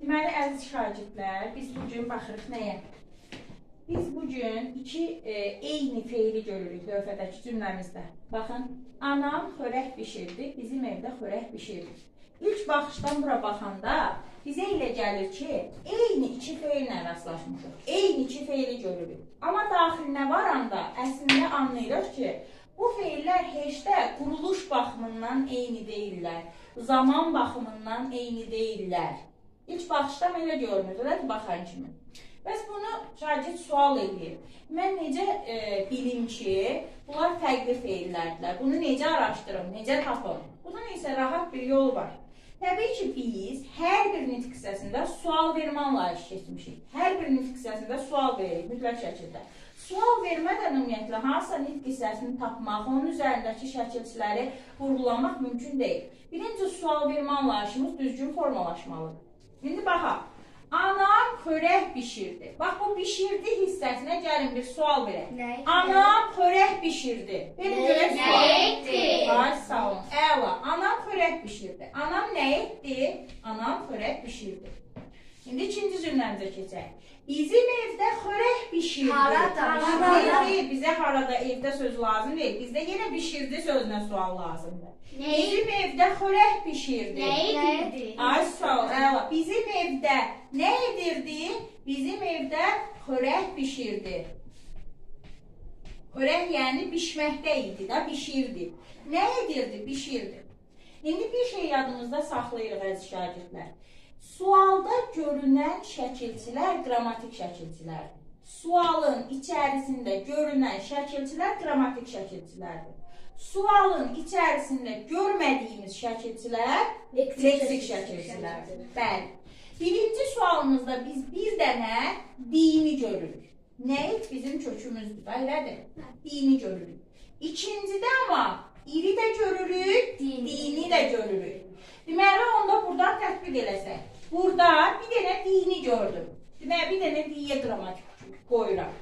Deməli, əziz şagirdlər, biz bugün baxırıq nəyə? Biz bugün iki eyni feili görürük lövhədəki cümləmizdə. Baxın, anam xörək bişirdi, bizim evdə xörək bişirdi. İlk baxışdan bura baxanda bizə elə gəlir ki, eyni iki feillə rastlaşmışıq. Eyni iki feili görürük. Amma daxilinə varanda əslində anlayırıq ki, bu feillər heç də quruluş baxımından eyni deyirlər. Zaman baxımından eyni deyirlər. İlk baxışdan elə görünür, baxan kimi. Bəs bunu şagird sual edir. Mən necə bilim ki, bunlar fərqli feillərdirlər. Bunu necə araşdırım, necə tapım? Bunun isə rahat bir yolu var. Təbii ki, biz hər bir nitq hissəsində sual vermə anlayışı keçmişik. Hər bir nitq hissəsində sual veririk, mütləq şəkildə. Sual vermədən ümumiyyətlə hansısa nitq hissəsini tapmaq, onun üzərindəki şəkilçiləri vurğulamaq mümkün deyil. Birinci sual vermə anlayışımız düzgün formalaşmalıdır. İndi baxaq. Anam xörək bişirdi. Bax, bu bişirdi hissəsinə gəlin bir sual verək. Anam xörək bişirdi. Verin görək sual. Nə etdi? Ay, sağ olun. Əla. Anam xörək bişirdi. Anam nə etdi? Anam xörək bişirdi. İndi ikinci cümləmizə keçək. Bizim evdə xörək bişirdi. Harada? Bizə harada evdə söz lazım deyil. Bizdə yenə bişirdi sözünə sual lazımdır. Bizim evdə xörək bişirdi. Nə edirdi? Ay, sağ ol, əla. Bizim evdə nə edirdi? Bizim evdə xörək bişirdi. Xörək yəni bişməkdə idi da, bişirdi. Nə edirdi? Bişirdi. İndi bir şey yadımızda saxlayırıq əziz şagirdlər. Sualda görünən şəkilçilər qrammatik şəkilçilərdir. Sualın içərisində görünən şəkilçilər qrammatik şəkilçilərdir. Sualın içərisində görmədiyimiz şəkilçilər leksik şəkilçilərdir. Bəli. Birinci sualımızda biz bir dənə dini görürük. Nə et bizim kökümüzdür, elədir? Dini görürük. İkincidə amma iri də görürük, dini də görürük. Deməli, onda buradan tətbiq eləsək. Burada bir dənə dini gördüm. Deməli, bir dənə diyə qrammatik qoyuram.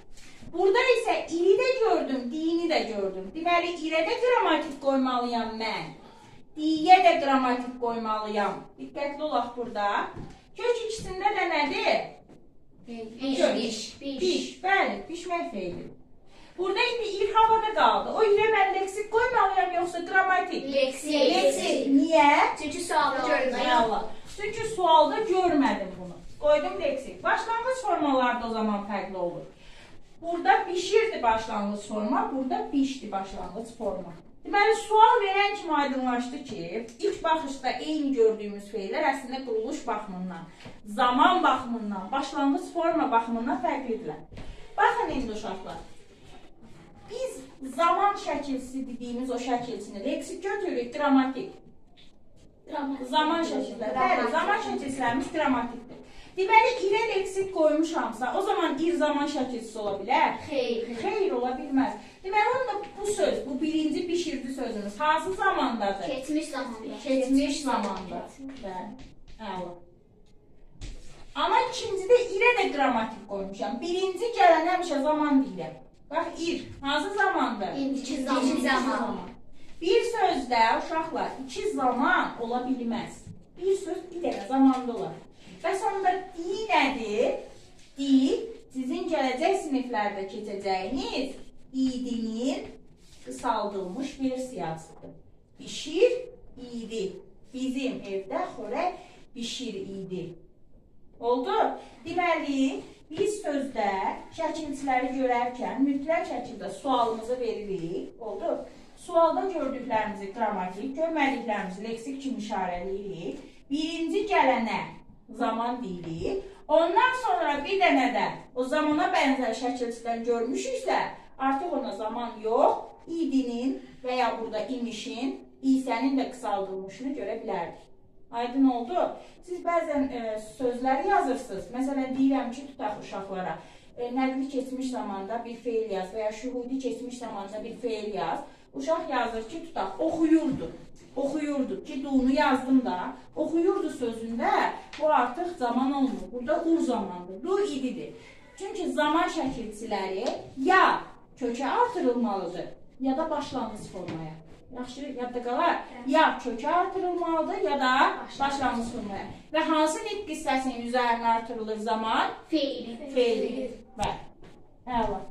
Burada isə iri də gördüm, dini də gördüm. Deməli, irə də qrammatik qoymalıyam mən. Diyə də qrammatik qoymalıyam. Diqqətli olaq burada. Kök ikisində də nədir? Piş. Bəli, pişmək feili. Burada indi ir havada qaldı. O irə mən leksik qoymalıyam, yoxsa qrammatik? Leksik. Niyə? Çünki sualda görməyəm. Çünki sualda görmədim bunu. Qoydum leksik. Başlanğıc formalarda o zaman fərqli olur. Burada bişirdi başlanğıc forma, burada bişdi başlanğıc forma. Deməli, sual verən kimi aydınlaşdı ki, ilk baxışda eyni gördüyümüz feillər əslində quruluş baxımından, zaman baxımından, başlanğıc forma baxımından fərqlidirlər. Baxın indi uşaqlar. Biz zaman şəkilçisi dediyimiz o şəkilçini leksik götürürük, qrammatik. Zaman şəkilləri. Bəli, zaman şəkilçilərimiz qrammatikdir. Deməli, irə leksik qoymuşamsa, o zaman ir zaman şəkilçisi ola bilər? Xeyr, ola bilməz. Deməli, onda bu söz, bu birinci bişirdi sözümüz hansı zamandadır? Keçmiş zamanda. Keçmiş zamanda. Bəli, əla. Amma ikincidə irə də qrammatik qoymuşam. Birinci gələn həmişə zaman deyirəm. Bax, ir, hansı zamandır? İndiki zaman. Bir sözdə, uşaqlar, iki zaman ola bilməz. Bir söz bir dənə zamanda olar. Bəs onda di nədir? Di, sizin gələcək siniflərdə keçəcəyiniz idinin qısaldılmış versiyasıdır. Bişir, idi. Bizim evdə xörək bişir idi. Oldu? Deməli, biz sözdə şəkilçiləri görərkən mütləq şəkildə sualımızı veririk. Oldu? Sualda gördüklərimizi qrammatik, görmədiklərimizi leksik kimi işarələyirik. Birinci gələnə zaman deyirik. Ondan sonra bir dənə də o zamana bənzər şəkilçidən görmüşüksə, artıq ona zaman yox, idinin və ya burada imişin, isənin də qısaldılmışını görə bilərdik. Aydın oldu. Siz bəzən sözləri yazırsınız. Məsələn, deyirəm ki, tutaq uşaqlara. Nəqli keçmiş zamanda bir feil yaz və ya şühudi keçmiş zamanda bir feil yaz. Uşaq yazır ki, tutaq, oxuyurdu. Oxuyurdu ki, dunu yazdım da. Oxuyurdu sözündə bu artıq zaman olmur. Burada ur zamandır. Du ididir. Çünki zaman şəkilçiləri ya kökə artırılmalıdır, ya da başlanğıc formaya. Yaxşı, yadda qalar. Ya kökə artırılmalıdır, ya da başlanğıc formuya. Və hansı nitq hissəsinin üzərinə artırılır zaman? Feil. Feil. Bəli. Əla.